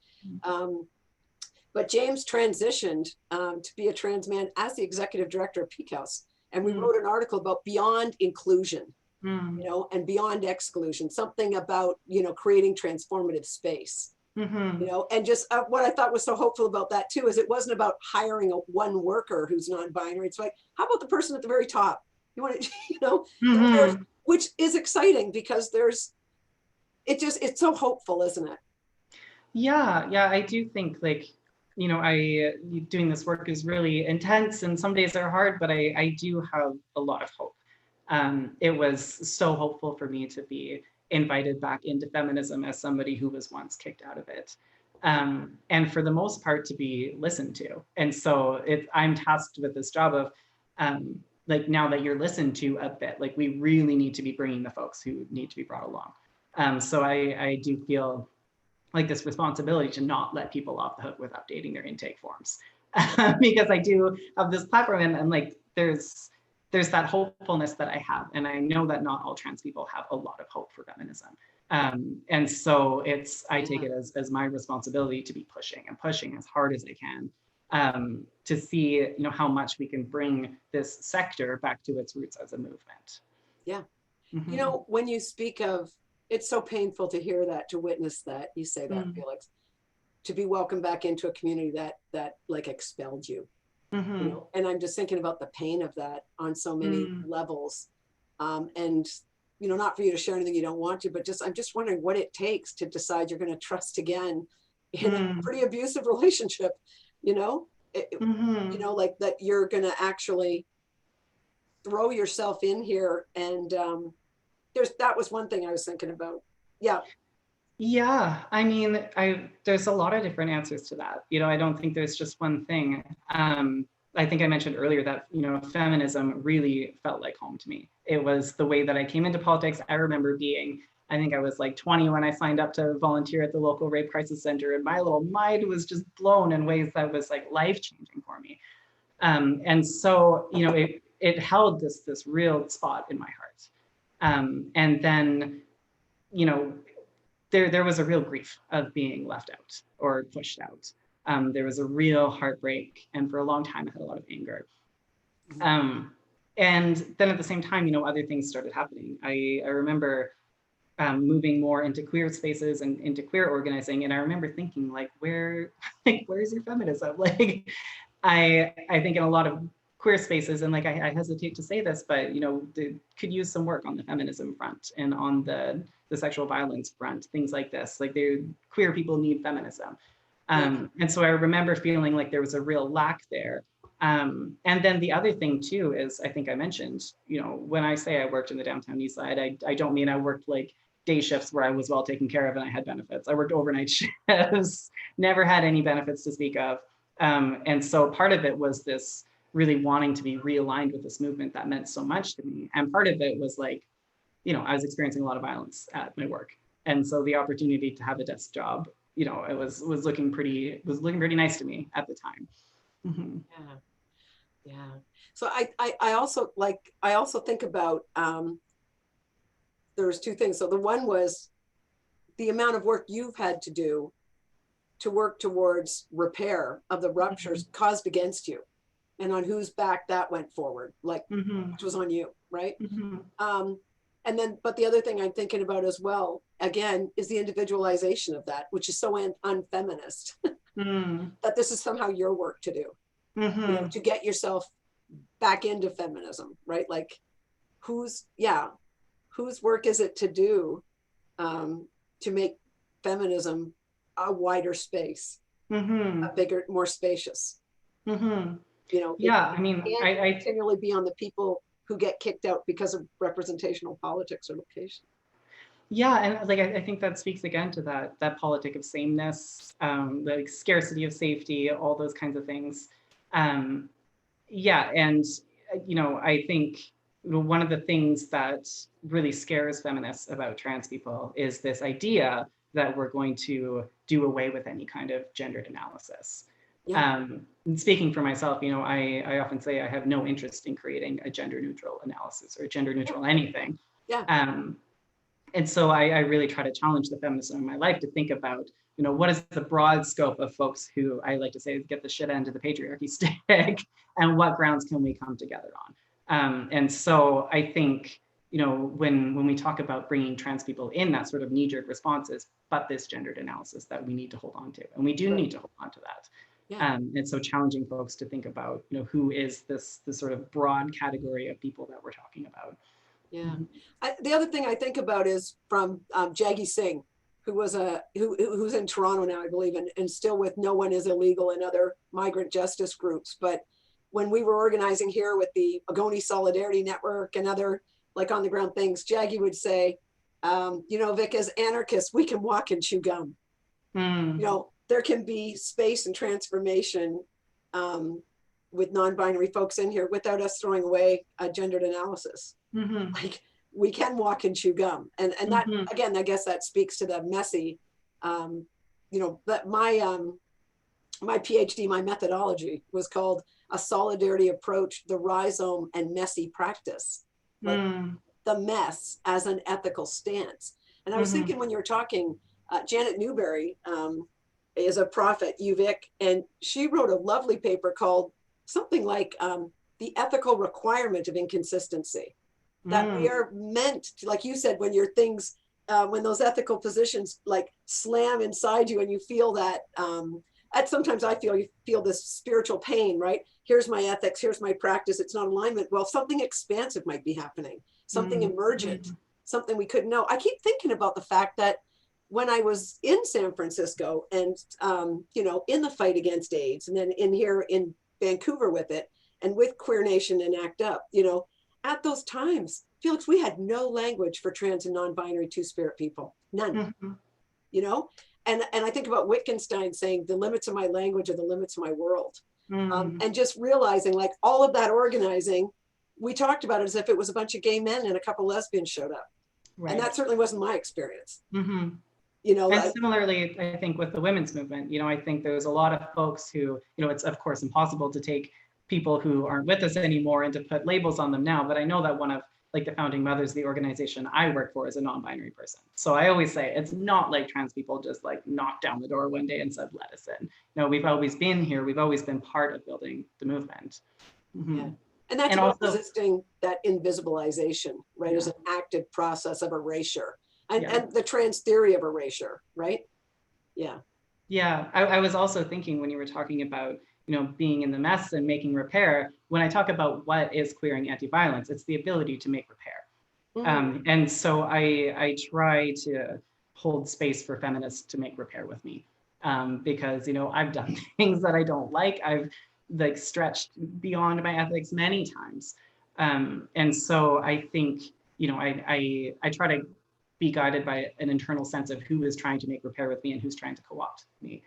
But James transitioned to be a trans man as the executive director of Peak House. And we wrote an article about beyond inclusion, you know, and beyond exclusion, something about, you know, creating transformative space, you know, and just what I thought was so hopeful about that too, is it wasn't about hiring one worker who's non-binary. It's like, how about the person at the very top? You want to, you know, which is exciting because it's so hopeful, isn't it? Yeah, I do think, like, you know, doing this work is really intense and some days are hard, but I do have a lot of hope. It was so hopeful for me to be invited back into feminism as somebody who was once kicked out of it. And for the most part to be listened to. And so I'm tasked with this job of, like, now that you're listened to a bit, like, we really need to be bringing the folks who need to be brought along. So I do feel like this responsibility to not let people off the hook with updating their intake forms. Because I do have this platform and like, there's that hopefulness that I have. And I know that not all trans people have a lot of hope for feminism. And so I take it as my responsibility to be pushing as hard as I can, to see, you know, how much we can bring this sector back to its roots as a movement. Yeah. You know, when you speak of, it's so painful to hear that, to witness that, you say that, Felix, to be welcomed back into a community that like expelled you, you know, and I'm just thinking about the pain of that on so many levels. And, you know, not for you to share anything you don't want to, but I'm just wondering what it takes to decide you're going to trust again in a pretty abusive relationship, you know, you know, like that you're going to actually throw yourself in here. And that was one thing I was thinking about. Yeah, I mean, there's a lot of different answers to that. You know, I don't think there's just one thing. I think I mentioned earlier that, you know, feminism really felt like home to me. It was the way that I came into politics. I remember I think I was like 20 when I signed up to volunteer at the local rape crisis center, and my little mind was just blown in ways that was like life-changing for me. And so, you know, it held this real spot in my heart. And then, you know, there was a real grief of being left out or pushed out. There was a real heartbreak, and for a long time I had a lot of anger. And then at the same time, you know, other things started happening. I remember moving more into queer spaces and into queer organizing, and I remember thinking, like, where's your feminism? Like, I think in a lot of queer spaces, and like I hesitate to say this, but, you know, could use some work on the feminism front and on the sexual violence front, things like this. Like, queer people need feminism. And so I remember feeling like there was a real lack there. And then the other thing too is, I think I mentioned, you know, when I say I worked in the downtown east side, I don't mean I worked like day shifts where I was well taken care of and I had benefits. I worked overnight shifts, never had any benefits to speak of. And so part of it was this really wanting to be realigned with this movement that meant so much to me. And part of it was like, you know, I was experiencing a lot of violence at my work. And so the opportunity to have a desk job, you know, it was looking pretty nice to me at the time. Yeah. So I also think about, there's two things. So the one was the amount of work you've had to do to work towards repair of the ruptures caused against you. and on whose back that went forward, like Mm-hmm. which was on you, right? Mm-hmm. And then, but the other thing I'm thinking about as well, again, is the individualization of that, which is so unfeminist, Mm-hmm. that this is somehow your work to do, you know, to get yourself back into feminism, right? Like whose work is it to do to make feminism a wider space, Mm-hmm. a bigger, more spacious, Mm-hmm. you know, Yeah, it I mean, can't continually be on the people who get kicked out because of representational politics or location. yeah, and like I think that speaks again to that politic of sameness, the like, scarcity of safety, all those kinds of things. Um, yeah, and you know, I think one of the things that really scares feminists about trans people is this idea that we're going to do away with any kind of gendered analysis. Yeah. And speaking for myself, you know, I often say I have no interest in creating a gender neutral analysis or gender neutral anything. Yeah. Um, and so I really try to challenge the feminists in my life to think about, you know, what is the broad scope of folks who I like to say get the shit end of the patriarchy stick, and what grounds can we come together on? And so I think, you know, when we talk about bringing trans people in, that sort of knee-jerk responses, but this gendered analysis that we need to hold on to, and we do need to hold on to that. Yeah. And so challenging folks to think about, you know, who is this sort of broad category of people that we're talking about. Yeah. Mm-hmm. The other thing I think about is from Jaggi Singh, who was who's in Toronto now, I believe, and still with No One Is Illegal and other migrant justice groups. But when we were organizing here with the Agoni Solidarity Network and other like on the ground things, Jaggi would say, you know, Vic, as anarchists, we can walk and chew gum. Mm. You know, there can be space and transformation with non-binary folks in here without us throwing away a gendered analysis. Mm-hmm. Like we can walk and chew gum, and that Mm-hmm. again, I guess that speaks to the messy. You know, that my PhD, my methodology was called a solidarity approach, the rhizome and messy practice, like the mess as an ethical stance. And I was thinking when you were talking, Janet Newberry is a prof at UVic, and she wrote a lovely paper called something like the ethical requirement of inconsistency, that we are meant to, like you said, when your things, when those ethical positions like slam inside you and you feel that, sometimes I feel, you feel this spiritual pain, right? Here's my ethics, here's my practice, it's not alignment. Well, something expansive might be happening, something emergent, something we couldn't know. I keep thinking about the fact that when I was in San Francisco and, you know, in the fight against AIDS, and then in here in Vancouver with it, and with Queer Nation and ACT UP, you know, at those times, Felix, we had no language for trans and non-binary two-spirit people, none, you know? And I think about Wittgenstein saying the limits of my language are the limits of my world. And just realizing like all of that organizing, we talked about it as if it was a bunch of gay men and a couple lesbians showed up. Right. And that certainly wasn't my experience. You know, and similarly, I think with the women's movement, you know, I think there's a lot of folks who, you know, it's of course impossible to take people who aren't with us anymore and to put labels on them now, but I know that one of like the founding mothers of the organization I work for is a non-binary person. So I always say it's not like trans people just like knocked down the door one day and said, let us in. No, we've always been here. We've always been part of building the movement. Yeah. And that's about also resisting that invisibilization, right? As an active process of erasure and the trans theory of erasure, right? Yeah. Yeah, I was also thinking when you were talking about, you know, being in the mess and making repair, when I talk about what is queering anti-violence, it's the ability to make repair. And so I try to hold space for feminists to make repair with me, because, you know, I've done things that I don't like. I've like stretched beyond my ethics many times. And so I think, you know, I try to be guided by an internal sense of who is trying to make repair with me and who's trying to co-opt me.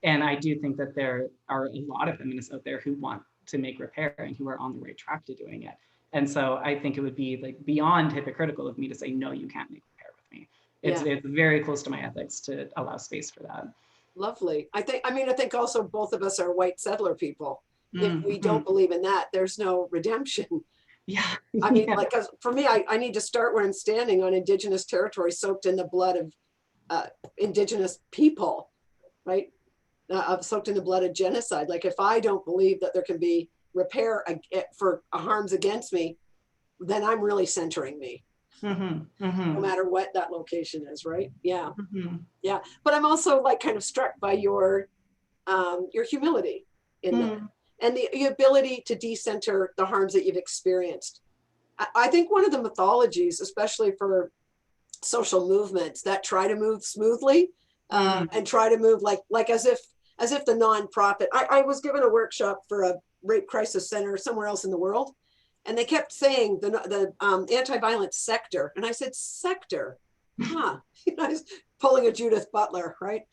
And I do think that there are a lot of feminists out there who want to make repair and who are on the right track to doing it. And so I think it would be like beyond hypocritical of me to say, no, you can't make repair with me. It's very close to my ethics to allow space for that. Lovely. I think also both of us are white settler people. If we don't believe in that, there's no redemption. Yeah. I mean, like, 'cause for me, I need to start where I'm standing on Indigenous territory soaked in the blood of Indigenous people, right? soaked in the blood of genocide. Like if I don't believe that there can be repair for harms against me, then I'm really centering me. No matter what that location is, right? Yeah. Yeah. But I'm also like kind of struck by your humility in that, and the ability to decenter the harms that you've experienced. I think one of the mythologies, especially for social movements that try to move smoothly and try to move like as if the nonprofit. I was given a workshop for a rape crisis center somewhere else in the world, and they kept saying the anti-violence sector, and I said sector, huh? I was pulling a Judith Butler, right?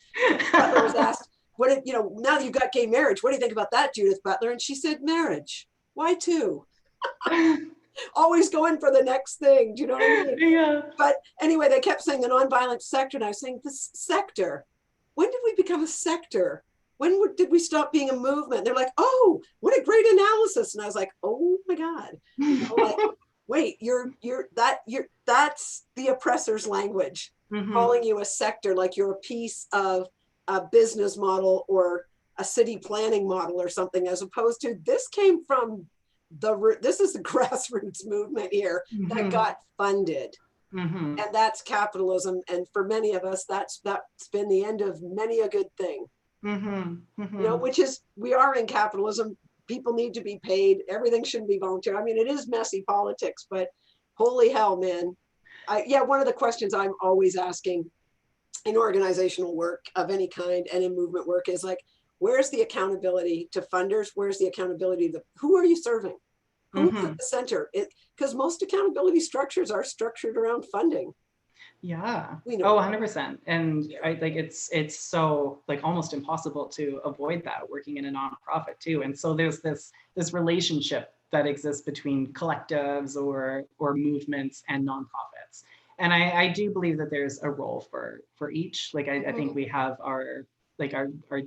Butler was asked, "What now that you've got gay marriage, what do you think about that, Judith Butler?" And she said, "Marriage. Why two?" Always going for the next thing. Do you know what I mean? Yeah. But anyway, they kept saying the nonviolent sector, and I was saying this sector. When did we become a sector? When did we stop being a movement? They're like, "Oh, what a great analysis!" And I was like, "Oh my God, like, wait, that's the oppressor's language, calling you a sector, like you're a piece of a business model or a city planning model or something, as opposed to this came from this is the grassroots movement here that got funded." And that's capitalism. And for many of us, that's been the end of many a good thing. Which is, we are in capitalism. People need to be paid. Everything shouldn't be voluntary. I mean, it is messy politics, but holy hell, man. One of the questions I'm always asking in organizational work of any kind and in movement work is like, where's the accountability to funders? Where's the accountability to who are you serving? Who's at the center? Because most accountability structures are structured around funding. Yeah. Oh, 100%. And it's so like almost impossible to avoid that working in a nonprofit too. And so there's this relationship that exists between collectives or movements and nonprofits. And I do believe that there's a role for each. Like I think we have our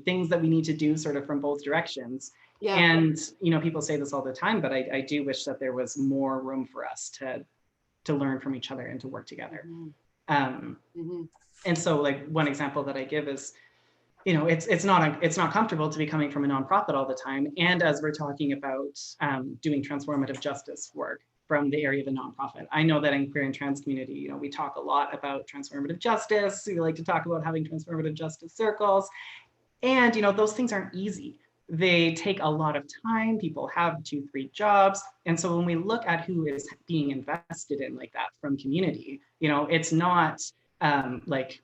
things that we need to do sort of from both directions. Yeah. And people say this all the time, but I do wish that there was more room for us to learn from each other and to work together. And so like one example that I give is, it's not comfortable to be coming from a nonprofit all the time. And as we're talking about doing transformative justice work from the area of a nonprofit, I know that in queer and trans community, we talk a lot about transformative justice. We like to talk about having transformative justice circles. And, those things aren't easy. They take a lot of time. People have 2-3 jobs. And so when we look at who is being invested in like that from community, it's not like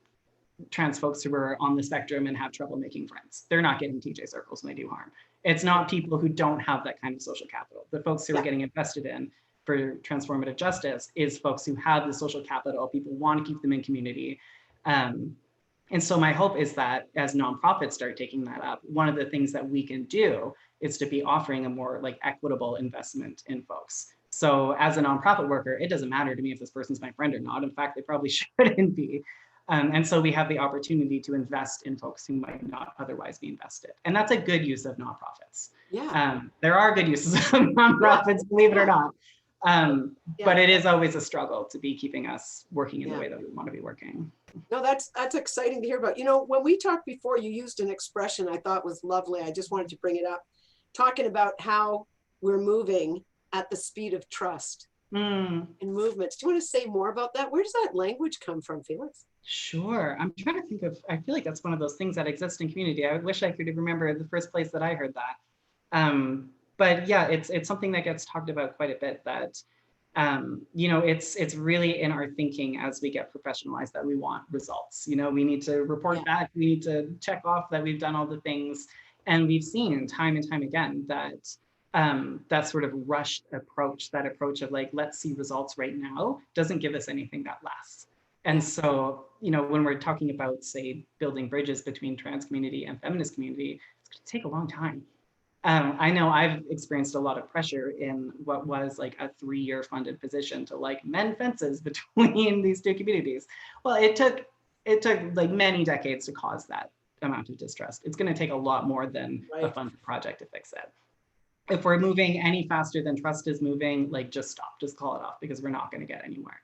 trans folks who are on the spectrum and have trouble making friends. They're not getting TJ circles when they do harm. It's not people who don't have that kind of social capital. The folks who are getting invested in for transformative justice is folks who have the social capital. People want to keep them in community. And so my hope is that as nonprofits start taking that up, one of the things that we can do is to be offering a more like equitable investment in folks. So as a nonprofit worker, it doesn't matter to me if this person's my friend or not. In fact, they probably shouldn't be. And so we have the opportunity to invest in folks who might not otherwise be invested. And that's a good use of nonprofits. Yeah. There are good uses of nonprofits, believe it or not. But it is always a struggle to be keeping us working in the way that we want to be working. No, that's exciting to hear about. When we talked before, you used an expression I thought was lovely. I just wanted to bring it up, talking about how we're moving at the speed of trust in movements. Do you want to say more about that? Where does that language come from, Felix? Sure. I'm trying to think of, I feel like that's one of those things that exist in community. I wish I could remember the first place that I heard that. But yeah, it's something that gets talked about quite a bit, that it's really in our thinking as we get professionalized that we want results. We need to report back, we need to check off that we've done all the things. And we've seen time and time again that that sort of rushed approach, that approach of like, let's see results right now, doesn't give us anything that lasts. And so, when we're talking about, say, building bridges between trans community and feminist community, it's going to take a long time. I know I've experienced a lot of pressure in what was like a 3-year funded position to like mend fences between these two communities. Well, it took like many decades to cause that amount of distrust. It's going to take a lot more than a funded project to fix it. If we're moving any faster than trust is moving, like just stop, just call it off, because we're not going to get anywhere.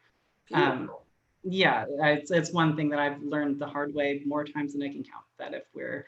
Yeah, it's one thing that I've learned the hard way more times than I can count, that if we're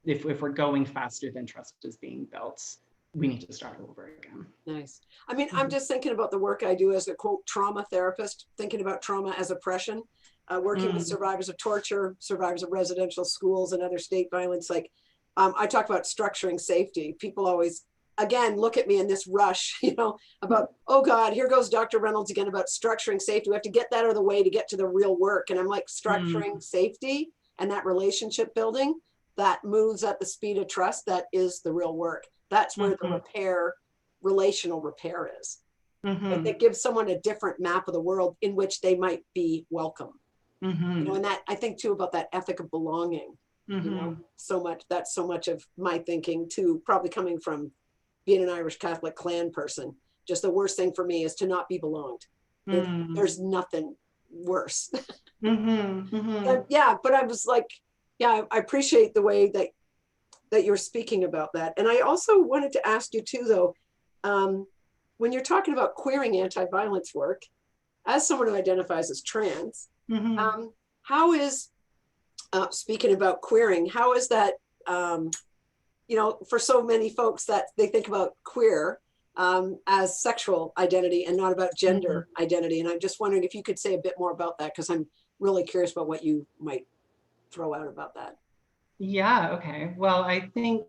if we're going faster than trust is being built, we need to start over again. Nice. I mean, I'm just thinking about the work I do as a quote trauma therapist, thinking about trauma as oppression, working with survivors of torture, survivors of residential schools and other state violence. Like I talk about structuring safety. People always, again, look at me in this rush, you know, about, oh God, here goes Dr. Reynolds again about structuring safety. We have to get that out of the way to get to the real work. And I'm like, structuring safety and that relationship building that moves at the speed of trust, that is the real work. That's where the repair, relational repair is. Like it gives someone a different map of the world in which they might be welcome. You know, and that I think too about that ethic of belonging. You know, so much, that's so much of my thinking too, probably coming from being an Irish Catholic clan person. Just the worst thing for me is to not be belonged. There's nothing worse. Yeah, but I was like, yeah, I appreciate the way that you're speaking about that. And I also wanted to ask you too, though, when you're talking about queering anti-violence work, as someone who identifies as trans, how is, speaking about queering, how is that, you know, for so many folks that they think about queer as sexual identity and not about gender identity. And I'm just wondering if you could say a bit more about that, because I'm really curious about what you might throw out about that. Yeah, okay. Well, I think,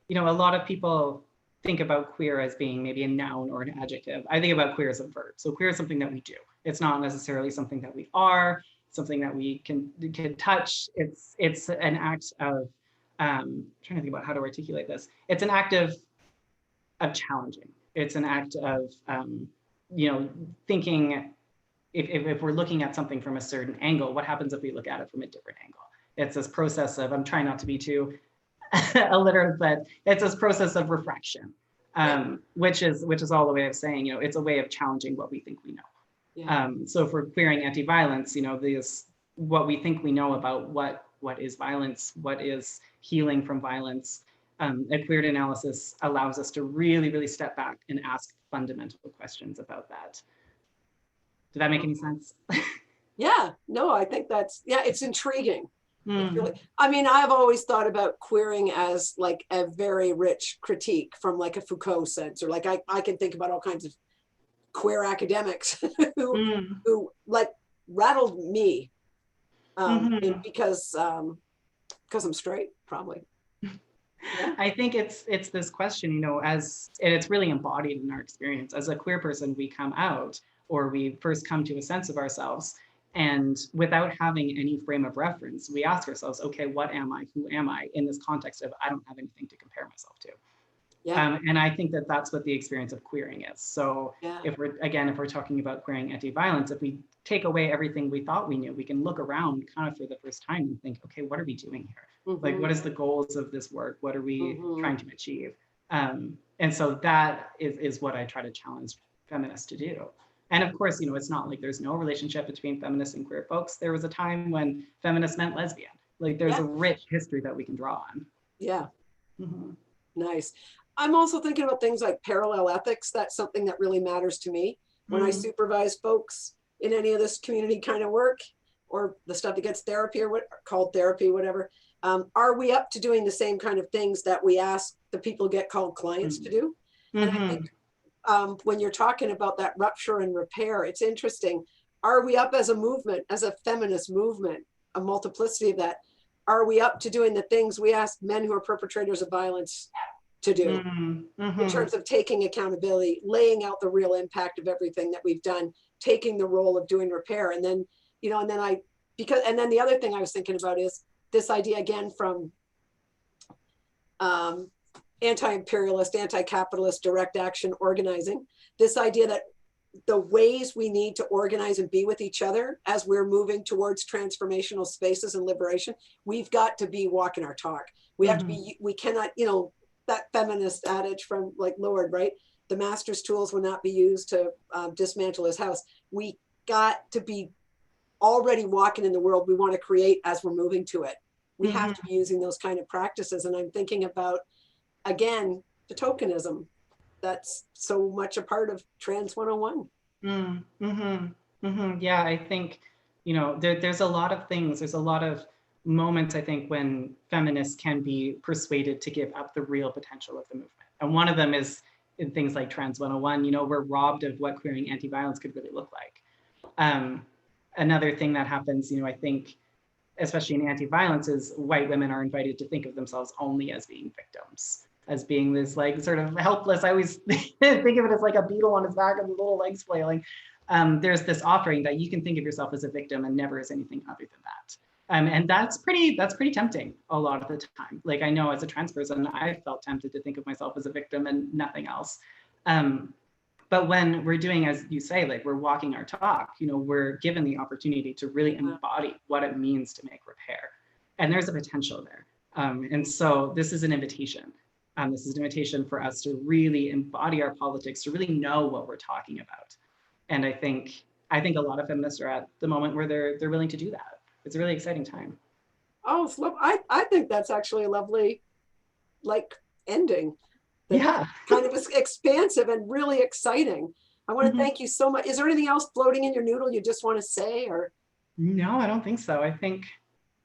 you know, a lot of people think about queer as being maybe a noun or an adjective. I think about queer as a verb. So queer is something that we do. It's not necessarily something that we are, something that we can touch. It's an act of, trying to think about how to articulate this. It's an act of challenging. It's an act of, you know, thinking if we're looking at something from a certain angle, what happens if we look at it from a different angle? It's this process of, I'm trying not to be too illiterate, but it's this process of refraction, which is all the way of saying, you know, it's a way of challenging what we think we know. Yeah. So if we're queering anti-violence, you know, what we think we know about what is violence, what is healing from violence, a queered analysis allows us to really, really step back and ask fundamental questions about that. Did that make any sense? Yeah, no, I think that's, yeah, it's intriguing. Really, I mean, I've always thought about queering as like a very rich critique from like a Foucault sense, or like I can think about all kinds of queer academics who like rattled me because I'm straight, probably. Yeah. I think it's this question, you know, and it's really embodied in our experience. As a queer person, we come out, or we first come to a sense of ourselves, and without having any frame of reference, we ask ourselves, okay, what am I? Who am I in this context of I don't have anything to compare myself to? Yeah. And I think that that's what the experience of queering is. So if we're talking about queering anti-violence, if we take away everything we thought we knew, we can look around kind of for the first time and think, okay, what are we doing here? Like, what is the goals of this work? What are we trying to achieve? And so that is what I try to challenge feminists to do. And of course, you know, it's not like there's no relationship between feminists and queer folks. There was a time when feminist meant lesbian. Like there's a rich history that we can draw on. Yeah. Nice. I'm also thinking about things like parallel ethics. That's something that really matters to me when I supervise folks in any of this community kind of work, or the stuff that gets therapy or called therapy, whatever. Are we up to doing the same kind of things that we ask the people who get called clients to do? And I think when you're talking about that rupture and repair, it's interesting. Are we up as a movement, as a feminist movement, a multiplicity of that? Are we up to doing the things we ask men who are perpetrators of violence to do in terms of taking accountability, laying out the real impact of everything that we've done, taking the role of doing repair? And then, you know, and then the other thing I was thinking about is this idea again from anti-imperialist, anti-capitalist, direct action organizing, this idea that the ways we need to organize and be with each other as we're moving towards transformational spaces and liberation, we've got to be walking our talk. We have to be, we cannot, you know, that feminist adage from like Lord, right? The master's tools will not be used to dismantle his house. We got to be already walking in the world we want to create as we're moving to it. We have to be using those kind of practices. And I'm thinking about, again, the tokenism that's so much a part of Trans 101. Yeah, I think, you know, there's a lot of things. There's a lot of moments, I think, when feminists can be persuaded to give up the real potential of the movement. And one of them is in things like Trans 101, you know, we're robbed of what queering anti-violence could really look like. Another thing that happens, you know, I think, especially in anti-violence, is white women are invited to think of themselves only as being victims, as being this like sort of helpless. I always think of it as like a beetle on his back and the little legs flailing. There's this offering that you can think of yourself as a victim and never as anything other than that. And that's pretty tempting a lot of the time. Like, I know as a trans person, I felt tempted to think of myself as a victim and nothing else. But when we're doing, as you say, like we're walking our talk, you know, we're given the opportunity to really embody what it means to make repair. And there's a potential there. And so this is an invitation. This is an invitation for us to really embody our politics, to really know what we're talking about. And I think a lot of feminists are at the moment where they're willing to do that. It's a really exciting time. Oh, I think that's actually a lovely, like, ending. Yeah. Kind of expansive and really exciting. I want to thank you so much. Is there anything else floating in your noodle you just want to say, or? No, I don't think so. I think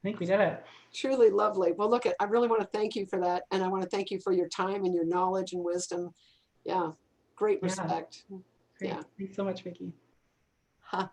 we did it. Truly lovely. Well, look, I really want to thank you for that. And I want to thank you for your time and your knowledge and wisdom. Yeah, great respect. Great. Yeah. Thanks so much, Vikki. Huh.